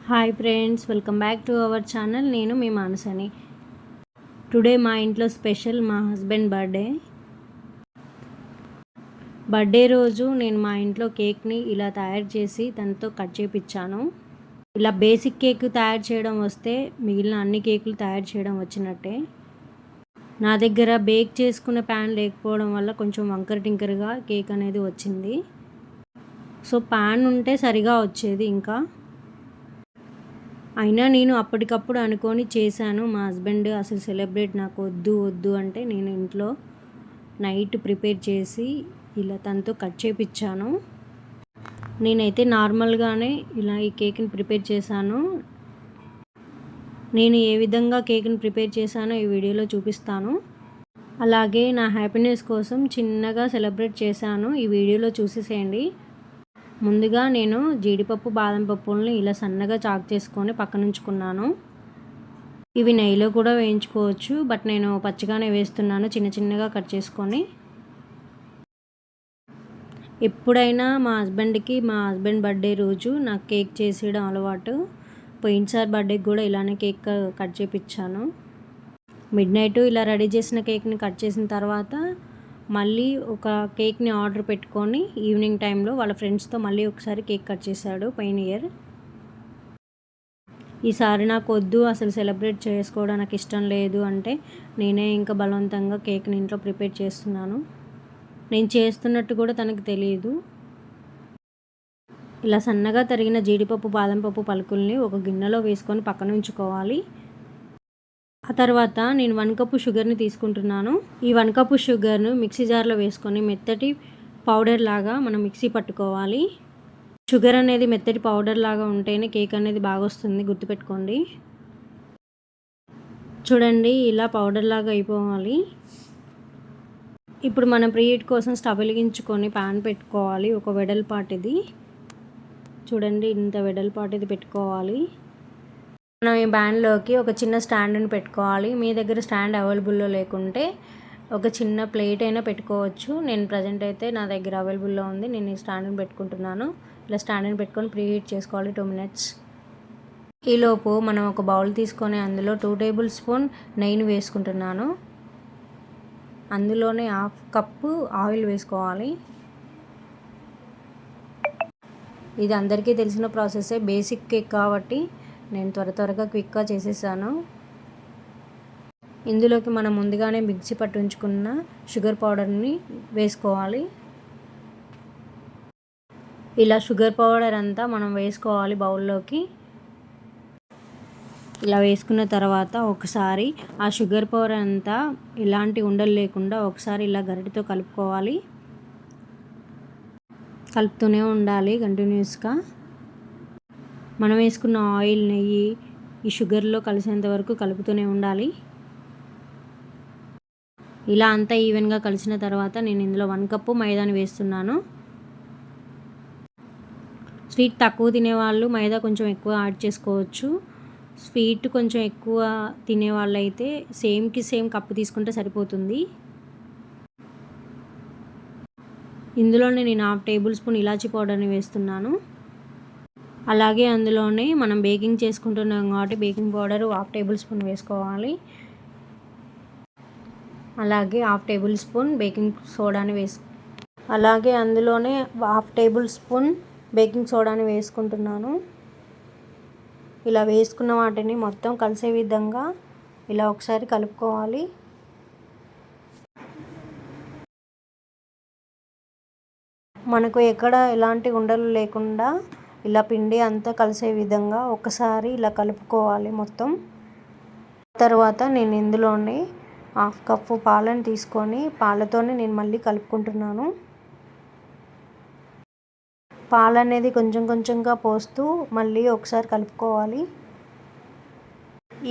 Hi friends, welcome back to our channel. నేను మీ మానసని. Today మా ఇంట్లో స్పెషల్ మా హస్బెండ్ బర్త్డే రోజు నేను మా ఇంట్లో కేక్ని ఇలా తయారు చేసి తనతో కట్ చేయించాను. ఇలా బేసిక్ కేక్ తయారు చేయడం వస్తే మిగిలిన అన్ని కేకులు తయారు చేయడం వచ్చినట్టే. నా దగ్గర బేక్ చేసుకున్న ప్యాన్ లేకపోవడం వల్ల కొంచెం వంకర టింకరగా కేక్ అనేది వచ్చింది. సో ప్యాన్ ఉంటే సరిగా వచ్చేది. ఇంకా అయినా నేను అప్పటికప్పుడు అనుకొని చేశాను. మా హస్బెండ్ అసలు సెలబ్రేట్ నాకు వద్దు అంటే నేను ఇంట్లో నైట్ ప్రిపేర్ చేసి ఇలా తనతో కట్ చేయించాను. నేనైతే నార్మల్గానే ఇలా ఈ కేక్ని ప్రిపేర్ చేశాను. నేను ఏ విధంగా కేక్ని ప్రిపేర్ చేశానో ఈ వీడియోలో చూపిస్తాను. అలాగే నా హ్యాపీనెస్ కోసం చిన్నగా సెలబ్రేట్ చేశాను. ఈ వీడియోలో చూసేసేయండి. ముందుగా నేను జీడిపప్పు బాదం పప్పుల్ని ఇలా సన్నగా చాక్ చేసుకొని పక్కన ఉంచుకున్నాను. ఇవి నెయ్యిలో కూడా వేయించుకోవచ్చు, బట్ నేను పచ్చిగానే వేస్తున్నాను చిన్న చిన్నగా కట్ చేసుకొని. ఎప్పుడైనా మా హస్బెండ్ బర్త్డే రోజు నాకు కేక్ చేసేయడం అలవాటు. పోయినసారి బర్త్డేకి కూడా ఇలానే కేక్ కట్ చేయించాను. మిడ్నైట్ ఇలా రెడీ చేసిన కేక్ని కట్ చేసిన తర్వాత మళ్ళీ ఒక కేక్ని ఆర్డర్ పెట్టుకొని ఈవినింగ్ టైంలో వాళ్ళ ఫ్రెండ్స్తో మళ్ళీ ఒకసారి కేక్ కట్ చేశాడు పోయిన ఇయర్. ఈసారి నాకు వద్దు, అసలు సెలబ్రేట్ చేసుకోవడం నాకు ఇష్టం లేదు అంటే నేనే ఇంకా బలవంతంగా కేక్ని ఇంట్లో ప్రిపేర్ చేస్తున్నాను. నేను చేస్తున్నట్టు కూడా తనకు తెలియదు. ఇలా సన్నగా తరిగిన జీడిపప్పు బాదం పప్పు పలుకుల్ని ఒక గిన్నెలో వేసుకొని పక్కన ఉంచుకోవాలి. ఆ తర్వాత నేను 1 కప్పు షుగర్ని తీసుకుంటున్నాను. ఈ 1 కప్పు షుగర్ను మిక్సీ జార్లో వేసుకొని మెత్తటి పౌడర్ లాగా మనం మిక్సీ పట్టుకోవాలి. షుగర్ అనేది మెత్తటి పౌడర్ లాగా ఉంటేనే కేక్ అనేది బాగా వస్తుంది, గుర్తుపెట్టుకోండి. చూడండి, ఇలా పౌడర్ లాగా అయిపోవాలి. ఇప్పుడు మనం ప్రీహీట్ కోసం స్టవ్ వెలిగించుకొని ప్యాన్ పెట్టుకోవాలి. ఒక వెడల్పాటిది, చూడండి ఇంత వెడల్పాటిది పెట్టుకోవాలి. మనం ఈ ప్యాన్లోకి ఒక చిన్న స్టాండ్ని పెట్టుకోవాలి. మీ దగ్గర స్టాండ్ అవైలబుల్లో లేకుంటే ఒక చిన్న ప్లేట్ అయినా పెట్టుకోవచ్చు. నేను ప్రజెంట్ అయితే నా దగ్గర అవైలబుల్లో ఉంది, నేను ఈ స్టాండ్ని పెట్టుకుంటున్నాను. ఇలా స్టాండ్ని పెట్టుకొని ప్రీహీట్ చేసుకోవాలి 2 minutes. ఈలోపు మనం ఒక బౌల్ తీసుకొని అందులో 2 టేబుల్ స్పూన్ నెయ్యిని వేసుకుంటున్నాను. అందులోనే 1/2 కప్పు ఆయిల్ వేసుకోవాలి. ఇది అందరికీ తెలిసిన ప్రాసెసే, బేసిక్ కేక్ కాబట్టి నేను త్వరగా క్విక్గా చేసేసాను. ఇందులోకి మనం ముందుగానే మిక్సీ పట్టి ఉంచుకున్న షుగర్ పౌడర్ని వేసుకోవాలి. ఇలా షుగర్ పౌడర్ అంతా మనం వేసుకోవాలి బౌల్లోకి. ఇలా వేసుకున్న తర్వాత ఒకసారి ఆ షుగర్ పౌడర్ అంతా ఎలాంటి ఉండలు లేకుండా ఒకసారి ఇలా గరిటెతో కలుపుకోవాలి. కలుపుతూనే ఉండాలి కంటిన్యూస్గా. మనం వేసుకున్న ఆయిల్, నెయ్యి ఈ షుగర్లో కలిసేంత వరకు కలుపుతూనే ఉండాలి. ఇలా అంతా ఈవెన్గా కలిసిన తర్వాత నేను ఇందులో 1 కప్పు మైదాని వేస్తున్నాను. స్వీట్ తక్కువ తినేవాళ్ళు మైదా కొంచెం ఎక్కువ యాడ్ చేసుకోవచ్చు. స్వీట్ కొంచెం ఎక్కువ తినేవాళ్ళు అయితే సేమ్ కప్పు తీసుకుంటే సరిపోతుంది. ఇందులోనే నేను 1/2 టేబుల్ స్పూన్ ఇలాచీ పౌడర్ని వేస్తున్నాను. అలాగే అందులోనే మనం బేకింగ్ చేసుకుంటున్నాం కాబట్టి బేకింగ్ పౌడర్ 1/2 టేబుల్ స్పూన్ వేసుకోవాలి. అలాగే 1/2 టేబుల్ స్పూన్ బేకింగ్ సోడాని అలాగే అందులోనే 1/2 టేబుల్ స్పూన్ బేకింగ్ సోడాని వేసుకుంటున్నాను. ఇలా వేసుకున్న వాటిని మొత్తం కలిసే విధంగా ఇలా ఒకసారి కలుపుకోవాలి. మనకు ఎక్కడ ఎలాంటి ఉండలు లేకుండా ఇలా పిండి అంతా కలిసే విధంగా ఒకసారి ఇలా కలుపుకోవాలి మొత్తం. తర్వాత నేను ఇందులోనే 1/2 కప్పు పాలను తీసుకొని పాలతోనే నేను మళ్ళీ కలుపుకుంటున్నాను. పాలు అనేది కొంచెంగా పోస్తూ మళ్ళీ ఒకసారి కలుపుకోవాలి.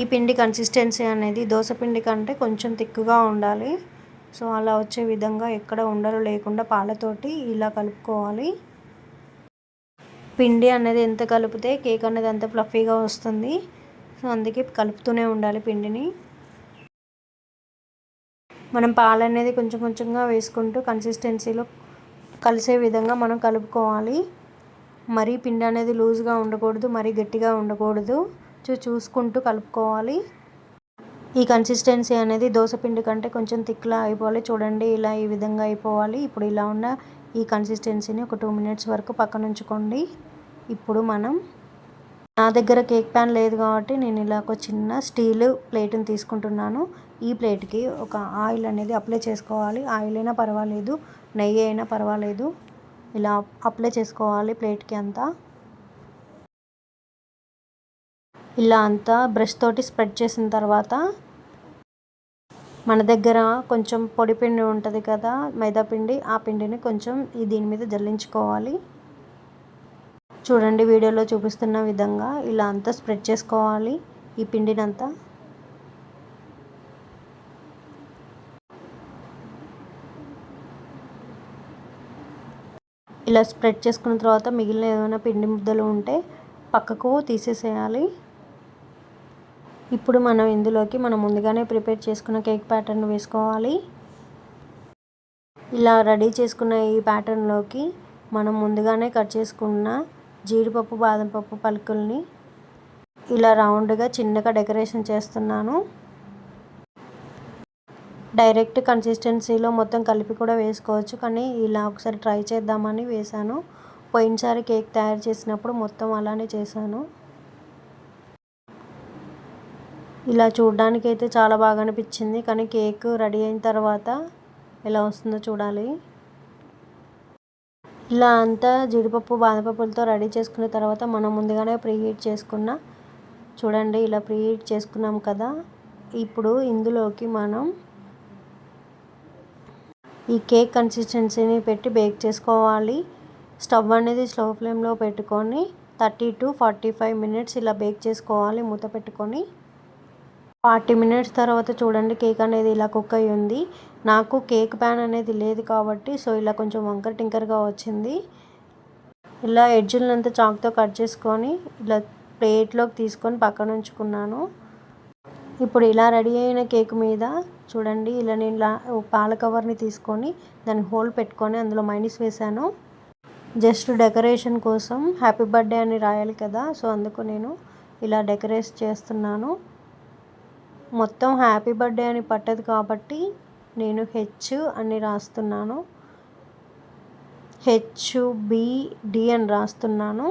ఈ పిండి కన్సిస్టెన్సీ అనేది దోశ పిండి కంటే కొంచెం తిక్కుగా ఉండాలి. సో అలా వచ్చే విధంగా ఎక్కడ ఉండలు లేకుండా పాలతోటి ఇలా కలుపుకోవాలి. పిండి అనేది ఎంత కలిపితే కేక్ అనేది అంత ఫ్లఫీగా వస్తుంది. సో అందుకే కలుపుతూనే ఉండాలి పిండిని. మనం పాలు అనేది కొంచెంగా వేసుకుంటూ కన్సిస్టెన్సీలో కలిసే విధంగా మనం కలుపుకోవాలి. మరీ పిండి అనేది లూజ్గా ఉండకూడదు, మరీ గట్టిగా ఉండకూడదు. చూసుకుంటూ కలుపుకోవాలి. ఈ కన్సిస్టెన్సీ అనేది దోసపిండి కంటే కొంచెం థిక్లా అయిపోవాలి. చూడండి ఇలా ఈ విధంగా అయిపోవాలి. ఇప్పుడు ఇలా ఉన్న ఈ కన్సిస్టెన్సీని ఒక 2 మినిట్స్ వరకు పక్కన ఉంచుకోండి. ఇప్పుడు నా దగ్గర కేక్ ప్యాన్ లేదు కాబట్టి నేను ఇలా ఒక చిన్న స్టీల్ ప్లేట్ని తీసుకుంటున్నాను. ఈ ప్లేట్కి ఒక ఆయిల్ అనేది అప్లై చేసుకోవాలి. ఆయిల్ అయినా పర్వాలేదు, నెయ్యి అయినా పర్వాలేదు. ఇలా అప్లై చేసుకోవాలి ప్లేట్కి అంతా. ఇలా అంతా బ్రష్ తోటి స్ప్రెడ్ చేసిన తర్వాత మన దగ్గర కొంచెం పొడి పిండి ఉంటుంది కదా, మైదా పిండి, ఆ పిండిని కొంచెం దీని మీద జల్లించుకోవాలి. చూడండి వీడియోలో చూపిస్తున్న విధంగా ఇలా అంతా స్ప్రెడ్ చేసుకోవాలి ఈ పిండినంతా. ఇలా స్ప్రెడ్ చేసుకున్న తర్వాత మిగిలిన ఏమైనా పిండి ముద్దలు ఉంటే పక్కకు తీసేసేయాలి. ఇప్పుడు మనం ఇందులోకి ముందుగానే ప్రిపేర్ చేసుకున్న కేక్ ప్యాటర్న్ వేసుకోవాలి. ఇలా రెడీ చేసుకున్న ఈ ప్యాటర్న్లోకి మనం ముందుగానే కట్ చేసుకున్న జీడిపప్పు, బాదం పప్పు పలుకుల్ని ఇలా రౌండ్గా చిన్నగా డెకరేషన్ చేస్తున్నాను. డైరెక్ట్ కన్సిస్టెన్సీలో మొత్తం కలిపి కూడా వేసుకోవచ్చు, కానీ ఇలా ఒకసారి ట్రై చేద్దామని వేశాను. పోయినసారి కేక్ తయారు చేసినప్పుడు మొత్తం అలానే చేశాను. ఇలా చూడడానికి అయితే చాలా బాగా అనిపించింది, కానీ కేక్ రెడీ అయిన తర్వాత ఎలా వస్తుందో చూడాలి. ఇలా అంతా జీడిపప్పు, బాదపప్పులతో రెడీ చేసుకున్న తర్వాత మనం ముందుగానే ప్రీహీట్ చేసుకున్న, చూడండి ఇలా ప్రీహీట్ చేసుకున్నాం కదా. ఇప్పుడు ఇందులోకి మనం ఈ కేక్ కన్సిస్టెన్సీని పెట్టి బేక్ చేసుకోవాలి. స్టవ్ అనేది స్లో ఫ్లేమ్లో పెట్టుకొని 30 to 45 మినిట్స్ ఇలా బేక్ చేసుకోవాలి మూత పెట్టుకొని. 40 మినిట్స్ తర్వాత చూడండి కేక్ అనేది ఇలా కుక్ అయ్యి ఉంది. నాకు కేక్ ప్యాన్ అనేది లేదు కాబట్టి సో ఇలా కొంచెం వంకర టింకర్గా వచ్చింది. ఇలా ఎడ్జులంతా చాక్తో కట్ చేసుకొని ఇలా ప్లేట్లోకి తీసుకొని పక్కన ఉంచుకున్నాను. ఇప్పుడు ఇలా రెడీ అయిన కేక్ మీద చూడండి ఇలా నేను పాల కవర్ని తీసుకొని దాన్ని హోల్ పెట్టుకొని అందులో మైనీస్ వేశాను. జస్ట్ డెకరేషన్ కోసం హ్యాపీ బర్త్డే అని రాయాలి కదా, సో అందుకు నేను ఇలా డెకరేట్ చేస్తున్నాను. మొత్తం హ్యాపీ బర్త్డే అని పట్టదు కాబట్టి నేను హెచ్ అని రాస్తున్నాను, HBD అని రాస్తున్నాను.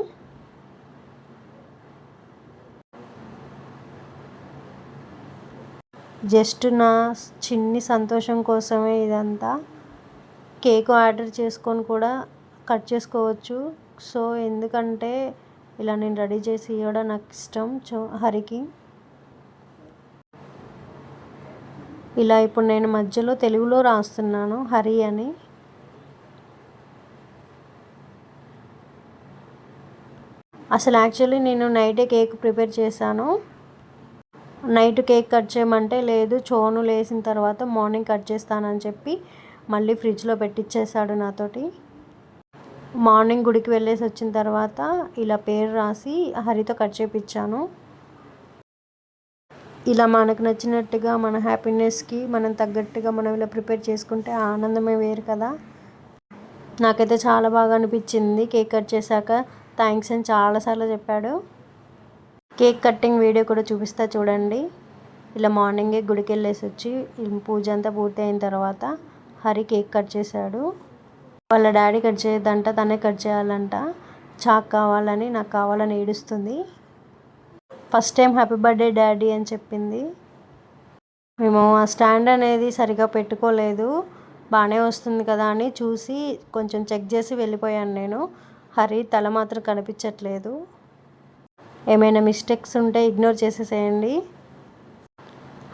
జస్ట్ నా చిన్ని సంతోషం కోసమే ఇదంతా. కేక్ ఆర్డర్ చేసుకొని కూడా కట్ చేసుకోవచ్చు. సో ఎందుకంటే ఇలా నేను రెడీ చేసి ఇవ్వడం నాకు ఇష్టం హరికి. ఇలా ఇప్పుడు నేను మధ్యలో తెలుగులో రాస్తున్నాను హరి అని. అసలు యాక్చువల్లీ నేను నైటే కేక్ ప్రిపేర్ చేశాను. నైట్ కేక్ కట్ చేయమంటే లేదు చోను లేసిన తర్వాత మార్నింగ్ కట్ చేస్తానని చెప్పి మళ్ళీ ఫ్రిడ్జ్లో పెట్టించేశాడు నాతోటి. మార్నింగ్ గుడికి వెళ్ళేసి వచ్చిన తర్వాత ఇలా పేరు రాసి హరితో కట్ చేయించాను. ఇలా మనకు నచ్చినట్టుగా మన హ్యాపీనెస్కి మనం తగ్గట్టుగా మనం ఇలా ప్రిపేర్ చేసుకుంటే ఆనందమే వేరు కదా. నాకైతే చాలా బాగా అనిపించింది. కేక్ కట్ చేశాక థ్యాంక్స్ అని చాలాసార్లు చెప్పాడు. కేక్ కట్టింగ్ వీడియో కూడా చూపిస్తా చూడండి. ఇలా మార్నింగే గుడికి వెళ్ళేసి వచ్చి పూజ అంతా పూర్తి అయిన తర్వాత హరి కేక్ కట్ చేశాడు. వాళ్ళ డాడీ కట్ చేయొద్దంట, తనే కట్ చేయాలంట. చాక్ కావాలని, నాకు కావాలని ఏడుస్తుంది. First time happy birthday daddy అని చెప్పింది. మేము ఆ స్టాండ్ అనేది సరిగా పెట్టుకోలేదు, బాగానే వస్తుంది కదా అని చూసి కొంచెం చెక్ చేసి వెళ్ళిపోయాను నేను. హరి తల మాత్రం కనిపించట్లేదు. ఏమైనా మిస్టేక్స్ ఉంటే ఇగ్నోర్ చేసేసేయండి.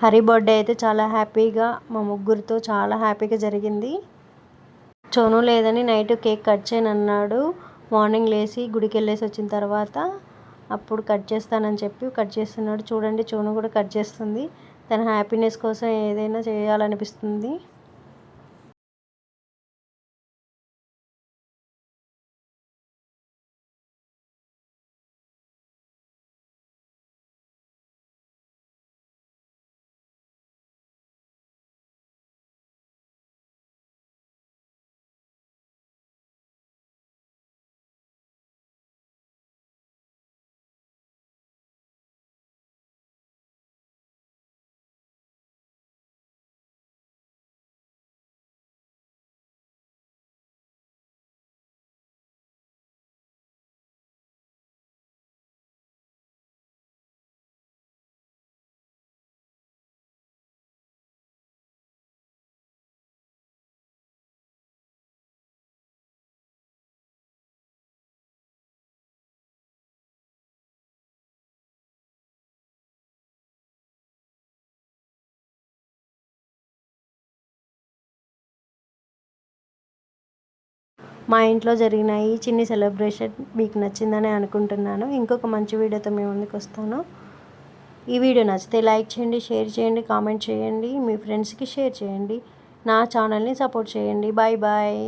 హరి బర్త్డే అయితే చాలా హ్యాపీగా మా ముగ్గురితో చాలా హ్యాపీగా జరిగింది. చోను లేదని నైట్ కేక్ కట్ చేయను అన్నాడు. మార్నింగ్ లేచి గుడికి వెళ్ళేసి వచ్చిన తర్వాత అప్పుడు కట్ చేస్తానని చెప్పి కట్ చేస్తున్నాడు. చూడండి చోను కూడా కట్ చేస్తుంది. తన హ్యాపీనెస్ కోసం ఏదైనా చేయాలనిపిస్తుంది. మా ఇంట్లో జరిగిన ఈ చిన్ని సెలబ్రేషన్ మీకు నచ్చిందని అనుకుంటున్నాను. ఇంకొక మంచి వీడియోతో మీ ముందుకు వస్తాను. ఈ వీడియో నచ్చితే లైక్ చేయండి, షేర్ చేయండి, కామెంట్ చేయండి, మీ ఫ్రెండ్స్కి షేర్ చేయండి. నా ఛానల్ని సపోర్ట్ చేయండి. Bye bye.